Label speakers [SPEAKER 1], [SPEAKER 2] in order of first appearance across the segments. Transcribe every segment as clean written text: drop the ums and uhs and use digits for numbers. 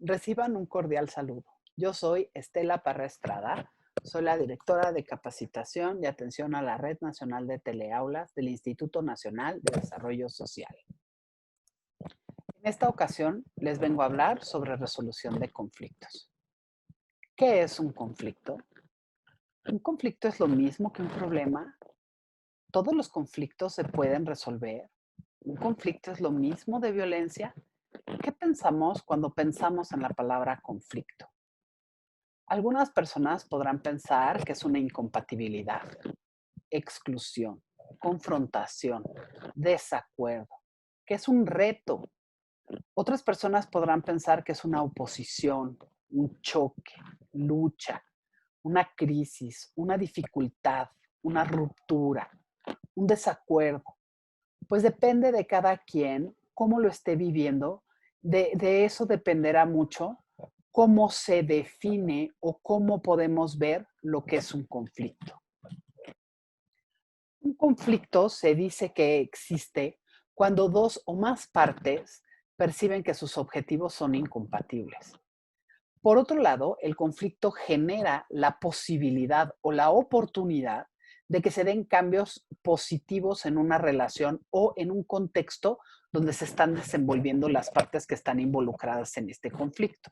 [SPEAKER 1] Reciban un cordial saludo. Yo soy Estela Parra Estrada, soy la directora de capacitación y atención a la Red Nacional de Teleaulas del Instituto Nacional de Desarrollo Social. En esta ocasión les vengo a hablar sobre resolución de conflictos. ¿Qué es un conflicto? ¿Un conflicto es lo mismo que un problema? ¿Todos los conflictos se pueden resolver? ¿Un conflicto es lo mismo de violencia? ¿Qué pensamos cuando pensamos en la palabra conflicto? Algunas personas podrán pensar que es una incompatibilidad, exclusión, confrontación, desacuerdo, que es un reto. Otras personas podrán pensar que es una oposición, un choque, lucha, una crisis, una dificultad, una ruptura, un desacuerdo. Pues depende de cada quien cómo lo esté viviendo. De eso dependerá mucho cómo se define o cómo podemos ver lo que es un conflicto. Un conflicto se dice que existe cuando dos o más partes perciben que sus objetivos son incompatibles. Por otro lado, el conflicto genera la posibilidad o la oportunidad de que se den cambios positivos en una relación o en un contexto donde se están desenvolviendo las partes que están involucradas en este conflicto.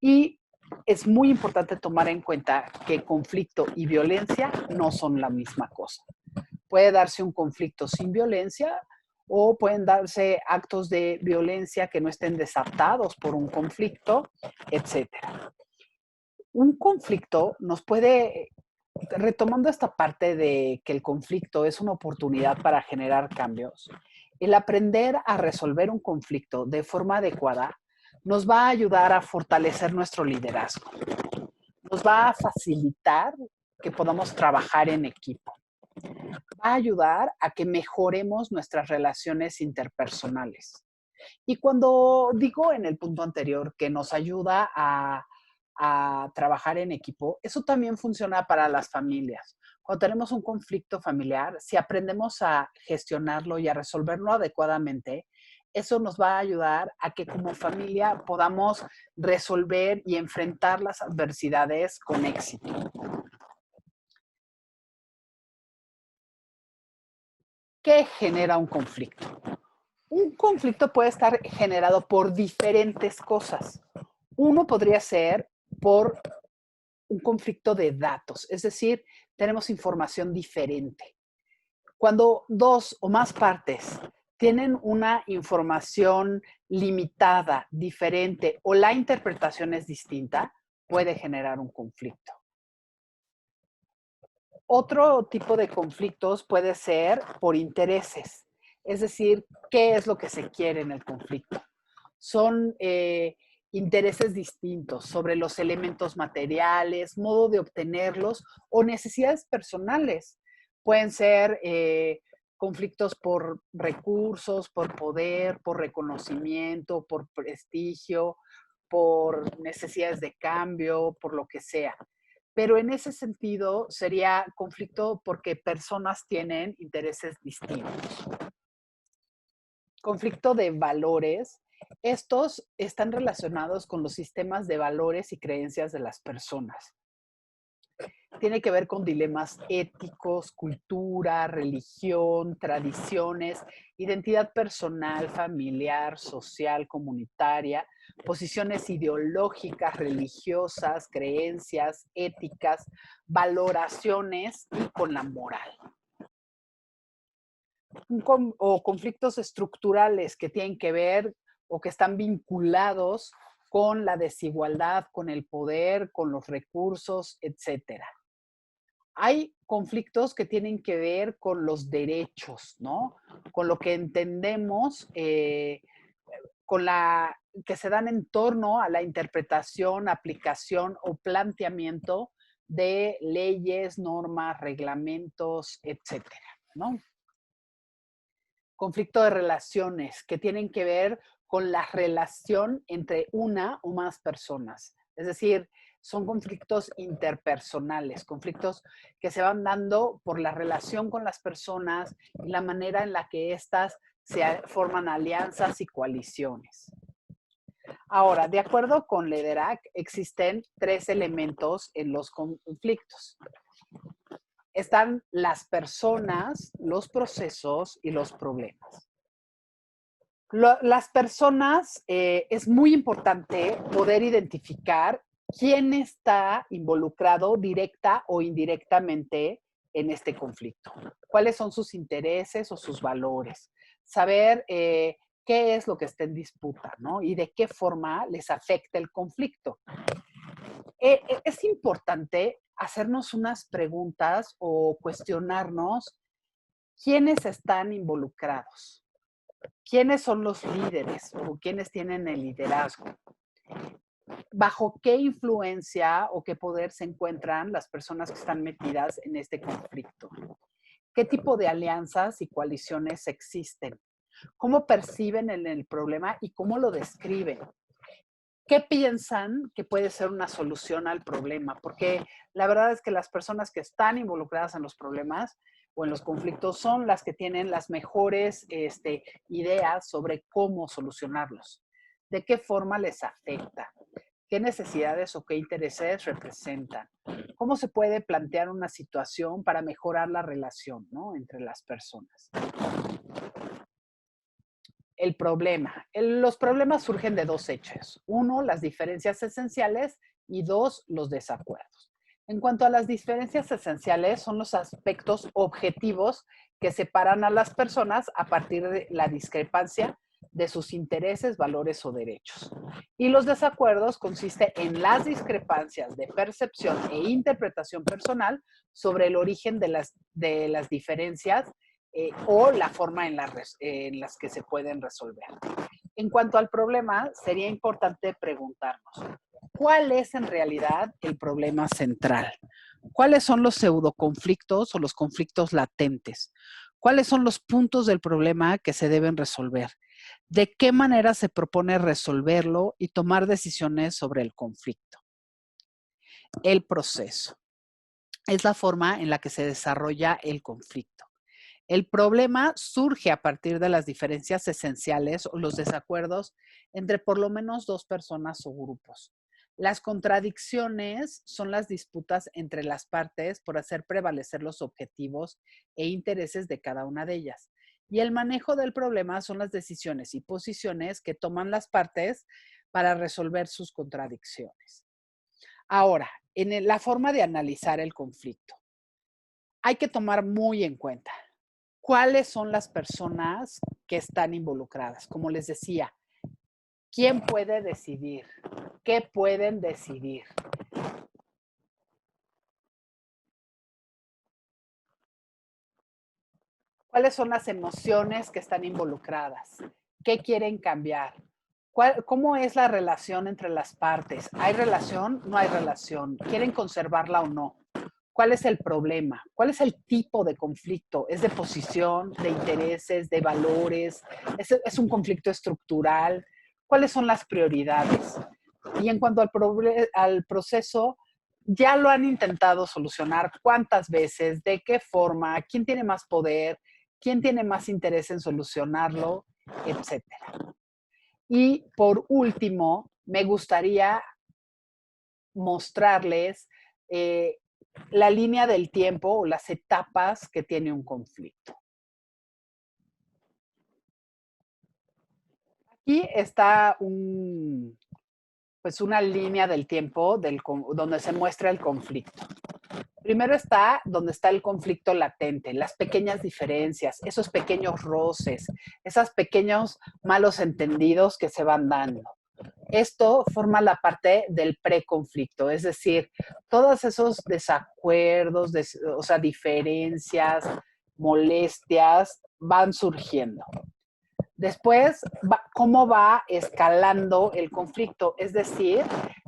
[SPEAKER 1] Y es muy importante tomar en cuenta que conflicto y violencia no son la misma cosa. Puede darse un conflicto sin violencia o pueden darse actos de violencia que no estén desatados por un conflicto, etcétera. Un conflicto nos puede, retomando esta parte de que el conflicto es una oportunidad para generar cambios, el aprender a resolver un conflicto de forma adecuada nos va a ayudar a fortalecer nuestro liderazgo, nos va a facilitar que podamos trabajar en equipo, va a ayudar a que mejoremos nuestras relaciones interpersonales. Y cuando digo en el punto anterior que nos ayuda a trabajar en equipo, eso también funciona para las familias. Cuando tenemos un conflicto familiar, si aprendemos a gestionarlo y a resolverlo adecuadamente, eso nos va a ayudar a que como familia podamos resolver y enfrentar las adversidades con éxito. ¿Qué genera un conflicto? Un conflicto puede estar generado por diferentes cosas. Uno podría ser por un conflicto de datos, es decir, tenemos información diferente. Cuando dos o más partes tienen una información limitada, diferente o la interpretación es distinta, puede generar un conflicto. Otro tipo de conflictos puede ser por intereses, es decir, ¿qué es lo que se quiere en el conflicto? Son intereses distintos sobre los elementos materiales, modo de obtenerlos o necesidades personales. Pueden ser conflictos por recursos, por poder, por reconocimiento, por prestigio, por necesidades de cambio, por lo que sea. Pero en ese sentido sería conflicto porque personas tienen intereses distintos. Conflicto de valores. Estos están relacionados con los sistemas de valores y creencias de las personas. Tiene que ver con dilemas éticos, cultura, religión, tradiciones, identidad personal, familiar, social, comunitaria, posiciones ideológicas, religiosas, creencias, éticas, valoraciones y con la moral. O conflictos estructurales que tienen que ver o que están vinculados con la desigualdad, con el poder, con los recursos, etcétera. Hay conflictos que tienen que ver con los derechos, ¿no? Con lo que entendemos, con la que se dan en torno a la interpretación, aplicación o planteamiento de leyes, normas, reglamentos, etcétera, ¿no? Conflicto de relaciones que tienen que ver con la relación entre una o más personas. Es decir, son conflictos interpersonales, conflictos que se van dando por la relación con las personas y la manera en la que éstas se forman alianzas y coaliciones. Ahora, de acuerdo con Lederach, existen 3 elementos en los conflictos. Están las personas, los procesos y los problemas. Las personas, es muy importante poder identificar quién está involucrado directa o indirectamente en este conflicto. ¿Cuáles son sus intereses o sus valores? Saber qué es lo que está en disputa, ¿no? Y de qué forma les afecta el conflicto. Es importante hacernos unas preguntas o cuestionarnos quiénes están involucrados. ¿Quiénes son los líderes o quiénes tienen el liderazgo? ¿Bajo qué influencia o qué poder se encuentran las personas que están metidas en este conflicto? ¿Qué tipo de alianzas y coaliciones existen? ¿Cómo perciben el problema y cómo lo describen? ¿Qué piensan que puede ser una solución al problema? Porque la verdad es que las personas que están involucradas en los problemas o en los conflictos son las que tienen las mejores ideas sobre cómo solucionarlos. ¿De qué forma les afecta? ¿Qué necesidades o qué intereses representan? ¿Cómo se puede plantear una situación para mejorar la relación, ¿no?, entre las personas? El problema. Los problemas surgen de 2 hechos. Uno, las diferencias esenciales y 2, los desacuerdos. En cuanto a las diferencias esenciales, son los aspectos objetivos que separan a las personas a partir de la discrepancia de sus intereses, valores o derechos. Y los desacuerdos consiste en las discrepancias de percepción e interpretación personal sobre el origen de las diferencias o la forma en las que se pueden resolver. En cuanto al problema, sería importante preguntarnos, ¿cuál es en realidad el problema central? ¿Cuáles son los pseudoconflictos o los conflictos latentes? ¿Cuáles son los puntos del problema que se deben resolver? ¿De qué manera se propone resolverlo y tomar decisiones sobre el conflicto? El proceso es la forma en la que se desarrolla el conflicto. El problema surge a partir de las diferencias esenciales o los desacuerdos entre por lo menos 2 personas o grupos. Las contradicciones son las disputas entre las partes por hacer prevalecer los objetivos e intereses de cada una de ellas. Y el manejo del problema son las decisiones y posiciones que toman las partes para resolver sus contradicciones. Ahora, en la forma de analizar el conflicto, hay que tomar muy en cuenta cuáles son las personas que están involucradas. Como les decía, ¿quién puede decidir? ¿Qué pueden decidir? ¿Cuáles son las emociones que están involucradas? ¿Qué quieren cambiar? ¿Cómo es la relación entre las partes? ¿Hay relación? ¿No hay relación? ¿Quieren conservarla o no? ¿Cuál es el problema? ¿Cuál es el tipo de conflicto? ¿Es de posición, de intereses, de valores? ¿Es un conflicto estructural? ¿Cuáles son las prioridades? Y en cuanto al proceso, ¿ya lo han intentado solucionar? ¿Cuántas veces? ¿De qué forma? ¿Quién tiene más poder? ¿Quién tiene más interés en solucionarlo? Etcétera. Y por último, me gustaría mostrarles eh, la línea del tiempo o las etapas que tiene un conflicto. Aquí está pues una línea del tiempo donde se muestra el conflicto. Primero está donde está el conflicto latente, las pequeñas diferencias, esos pequeños roces, esos pequeños malos entendidos que se van dando. Esto forma la parte del preconflicto, es decir, todos esos desacuerdos, o sea, diferencias, molestias van surgiendo. Después, cómo va escalando el conflicto, es decir,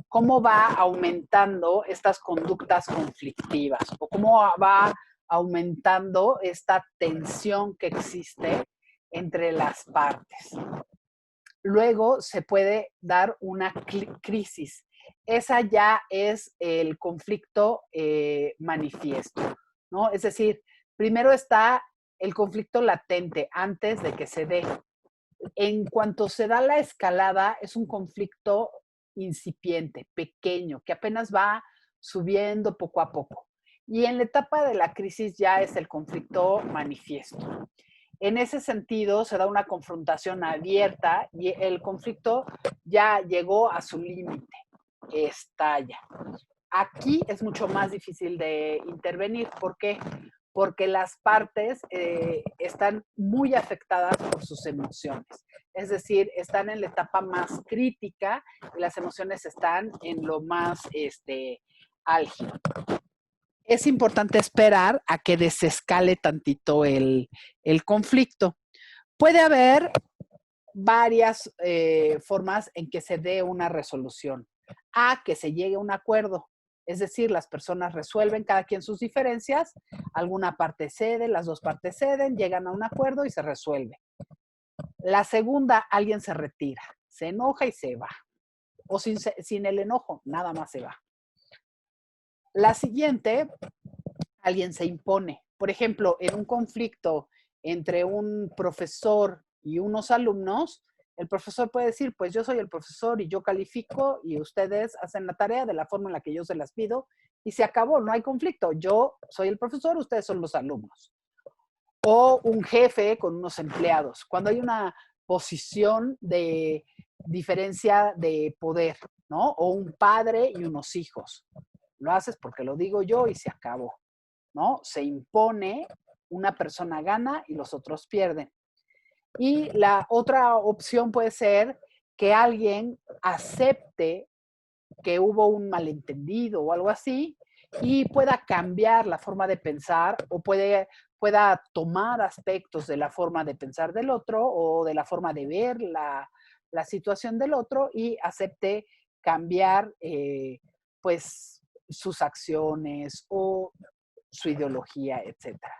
[SPEAKER 1] cómo va aumentando estas conductas conflictivas o cómo va aumentando esta tensión que existe entre las partes. Luego se puede dar una crisis. Esa ya es el conflicto manifiesto, ¿no? Es decir, primero está el conflicto latente antes de que se dé. En cuanto se da la escalada, es un conflicto incipiente, pequeño, que apenas va subiendo poco a poco. Y en la etapa de la crisis ya es el conflicto manifiesto. En ese sentido, se da una confrontación abierta y el conflicto ya llegó a su límite, estalla. Aquí es mucho más difícil de intervenir. ¿Por qué? Porque las partes están muy afectadas por sus emociones. Es decir, están en la etapa más crítica y las emociones están en lo más álgido. Es importante esperar a que desescale tantito el conflicto. Puede haber varias formas en que se dé una resolución. A, que se llegue a un acuerdo. Es decir, las personas resuelven cada quien sus diferencias, alguna parte cede, las dos partes ceden, llegan a un acuerdo y se resuelve. La segunda, alguien se retira, se enoja y se va. O sin el enojo, nada más se va. La siguiente, alguien se impone. Por ejemplo, en un conflicto entre un profesor y unos alumnos, el profesor puede decir, pues yo soy el profesor y yo califico y ustedes hacen la tarea de la forma en la que yo se las pido y se acabó, no hay conflicto. Yo soy el profesor, ustedes son los alumnos. O un jefe con unos empleados. Cuando hay una posición de diferencia de poder, ¿no? O un padre y unos hijos. Lo haces porque lo digo yo y se acabó, ¿no? Se impone, una persona gana y los otros pierden. Y la otra opción puede ser que alguien acepte que hubo un malentendido o algo así y pueda cambiar la forma de pensar o pueda tomar aspectos de la forma de pensar del otro o de la forma de ver la situación del otro y acepte cambiar pues sus acciones o su ideología, etcétera.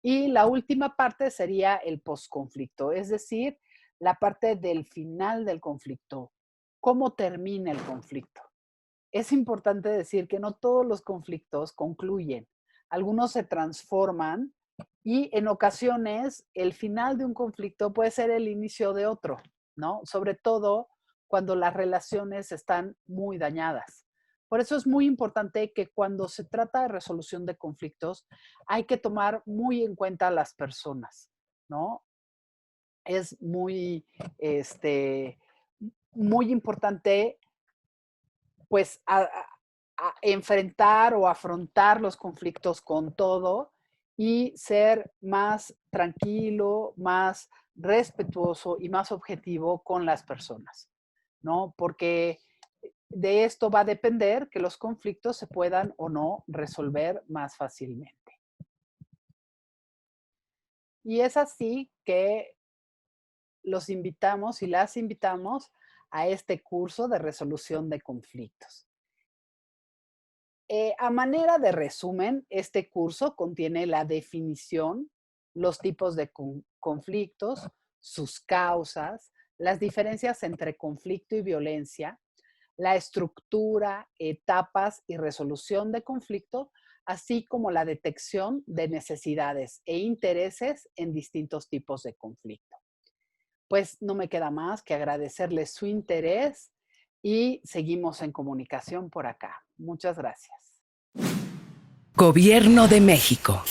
[SPEAKER 1] Y la última parte sería el posconflicto, es decir, la parte del final del conflicto. ¿Cómo termina el conflicto? Es importante decir que no todos los conflictos concluyen. Algunos se transforman y en ocasiones el final de un conflicto puede ser el inicio de otro, ¿no? Sobre todo cuando las relaciones están muy dañadas. Por eso es muy importante que cuando se trata de resolución de conflictos hay que tomar muy en cuenta a las personas, ¿no? Es muy importante pues a enfrentar o afrontar los conflictos con todo y ser más tranquilo, más respetuoso y más objetivo con las personas, ¿no? Porque de esto va a depender que los conflictos se puedan o no resolver más fácilmente. Y es así que los invitamos y las invitamos a este curso de resolución de conflictos. A manera de resumen, este curso contiene la definición, los tipos de conflictos, sus causas, las diferencias entre conflicto y violencia, la estructura, etapas y resolución de conflicto, así como la detección de necesidades e intereses en distintos tipos de conflicto. Pues no me queda más que agradecerles su interés y seguimos en comunicación por acá. Muchas gracias.
[SPEAKER 2] Gobierno de México.